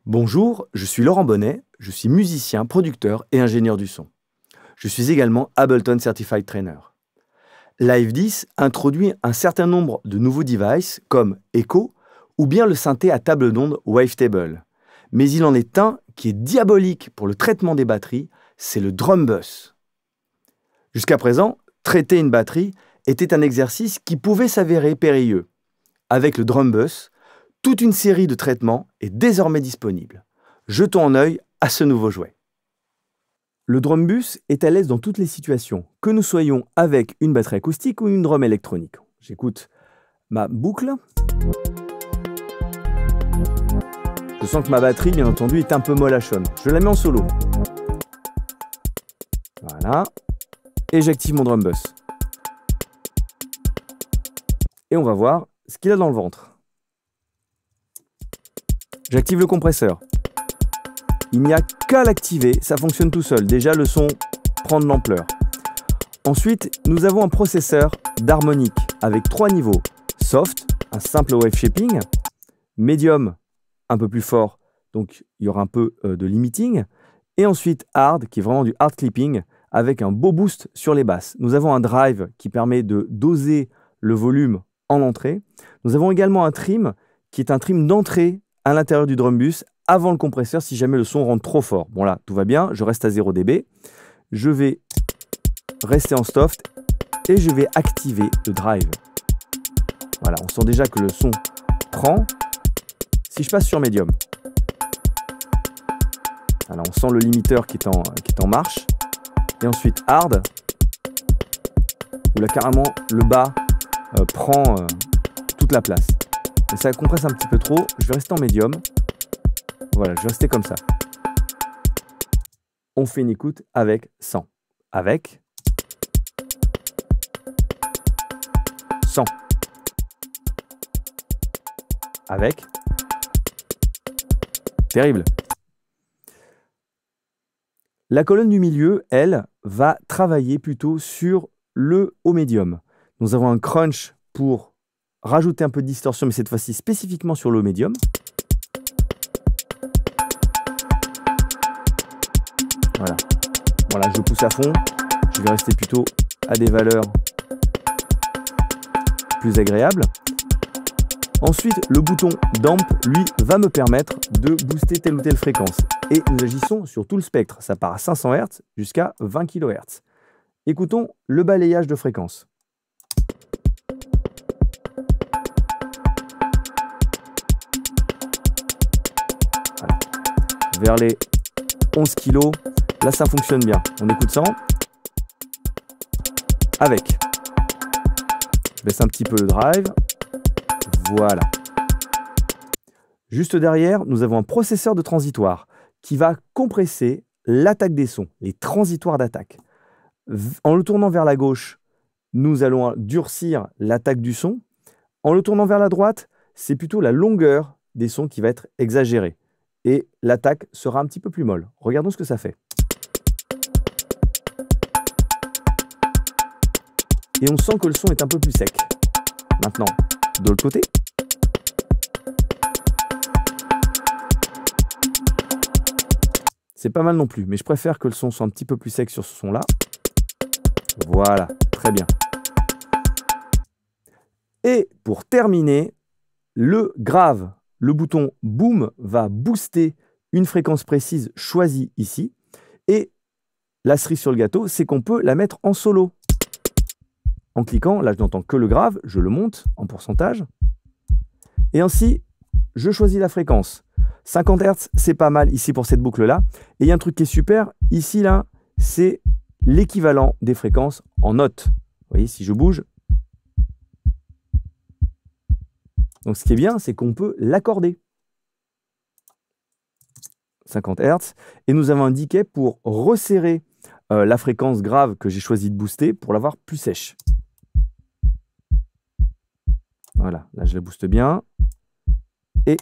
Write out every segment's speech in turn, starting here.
Bonjour, je suis Laurent Bonnet, je suis musicien, producteur et ingénieur du son. Je suis également Ableton Certified Trainer. Live 10 introduit un certain nombre de nouveaux devices comme Echo ou bien le synthé à table d'onde Wavetable. Mais il en est un qui est diabolique pour le traitement des batteries, c'est le drum bus. Jusqu'à présent, traiter une batterie était un exercice qui pouvait s'avérer périlleux. Avec le drum bus, toute une série de traitements est désormais disponible. Jetons un œil à ce nouveau jouet. Le drum bus est à l'aise dans toutes les situations, que nous soyons avec une batterie acoustique ou une drum électronique. J'écoute ma boucle. Je sens que ma batterie, bien entendu, est un peu mollachonne. Je la mets en solo. Voilà. Et j'active mon drum bus. Et on va voir ce qu'il a dans le ventre. J'active le compresseur. Il n'y a qu'à l'activer, ça fonctionne tout seul. Déjà, le son prend de l'ampleur. Ensuite, nous avons un processeur d'harmonique avec 3 niveaux. Soft, un simple wave shaping. Medium, un peu plus fort, donc il y aura un peu de limiting. Et ensuite, hard, qui est vraiment du hard clipping, avec un beau boost sur les basses. Nous avons un drive qui permet de doser le volume en entrée. Nous avons également un trim, qui est un trim d'entrée à l'intérieur du drum bus avant le compresseur si jamais le son rentre trop fort. Bon là, tout va bien, je reste à 0 dB. Je vais rester en soft et je vais activer le drive. Voilà, on sent déjà que le son prend. Si je passe sur médium, voilà, on sent le limiteur qui est en marche. Et ensuite hard, où là carrément le bas prend toute la place. Et ça compresse un petit peu trop, je vais rester en médium. Voilà, je vais rester comme ça. On fait une écoute avec 100. Avec 100. Avec. Terrible. La colonne du milieu, elle, va travailler plutôt sur le haut médium. Nous avons un crunch pour rajouter un peu de distorsion, mais cette fois-ci spécifiquement sur le haut médium. Voilà. Voilà, je pousse à fond. Je vais rester plutôt à des valeurs plus agréables. Ensuite, le bouton Damp, lui, va me permettre de booster telle ou telle fréquence. Et nous agissons sur tout le spectre. Ça part à 500 Hz jusqu'à 20 kHz. Écoutons le balayage de fréquences. Voilà. Vers les 11 kg. Là, ça fonctionne bien. On écoute ça. Avec. Je baisse un petit peu le drive. Voilà. Juste derrière, nous avons un processeur de transitoire qui va compresser l'attaque des sons, les transitoires d'attaque. En le tournant vers la gauche, nous allons durcir l'attaque du son. En le tournant vers la droite, c'est plutôt la longueur des sons qui va être exagérée. Et l'attaque sera un petit peu plus molle. Regardons ce que ça fait. Et on sent que le son est un peu plus sec. Maintenant, de l'autre côté. C'est pas mal non plus, mais je préfère que le son soit un petit peu plus sec sur ce son-là. Voilà, très bien. Et pour terminer, le grave, le bouton Boom va booster une fréquence précise choisie ici. Et la cerise sur le gâteau, c'est qu'on peut la mettre en solo. En cliquant, là je n'entends que le grave, je le monte en pourcentage. Et ainsi, je choisis la fréquence. 50 Hz, c'est pas mal ici pour cette boucle-là. Et il y a un truc qui est super, ici là, c'est l'équivalent des fréquences en notes. Vous voyez, si je bouge. Donc ce qui est bien, c'est qu'on peut l'accorder. 50 Hz. Et nous avons un decay pour resserrer la fréquence grave que j'ai choisi de booster pour l'avoir plus sèche. Voilà, là je la booste bien. Et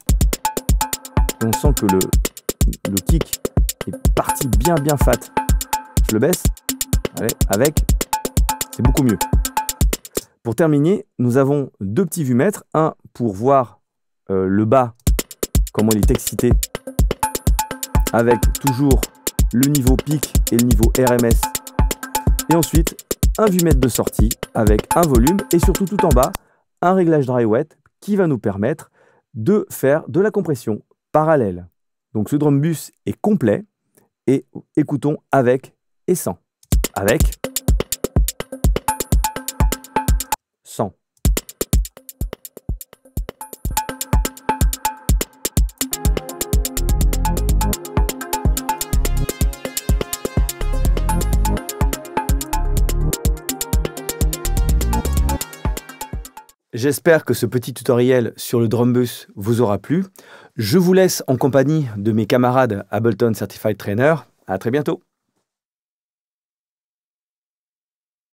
on sent que le kick est parti bien fat. Je le baisse. Allez, avec. C'est beaucoup mieux. Pour terminer, nous avons 2 petits vumètres. Un pour voir le bas, comment il est excité avec toujours le niveau pic et le niveau RMS. Et ensuite, un vumètre de sortie avec un volume et surtout tout en bas, un réglage dry wet qui va nous permettre de faire de la compression parallèle. Donc ce drum bus est complet et écoutons avec et sans. Avec, sans. J'espère que ce petit tutoriel sur le drum bus vous aura plu. Je vous laisse en compagnie de mes camarades Ableton Certified Trainer. À très bientôt.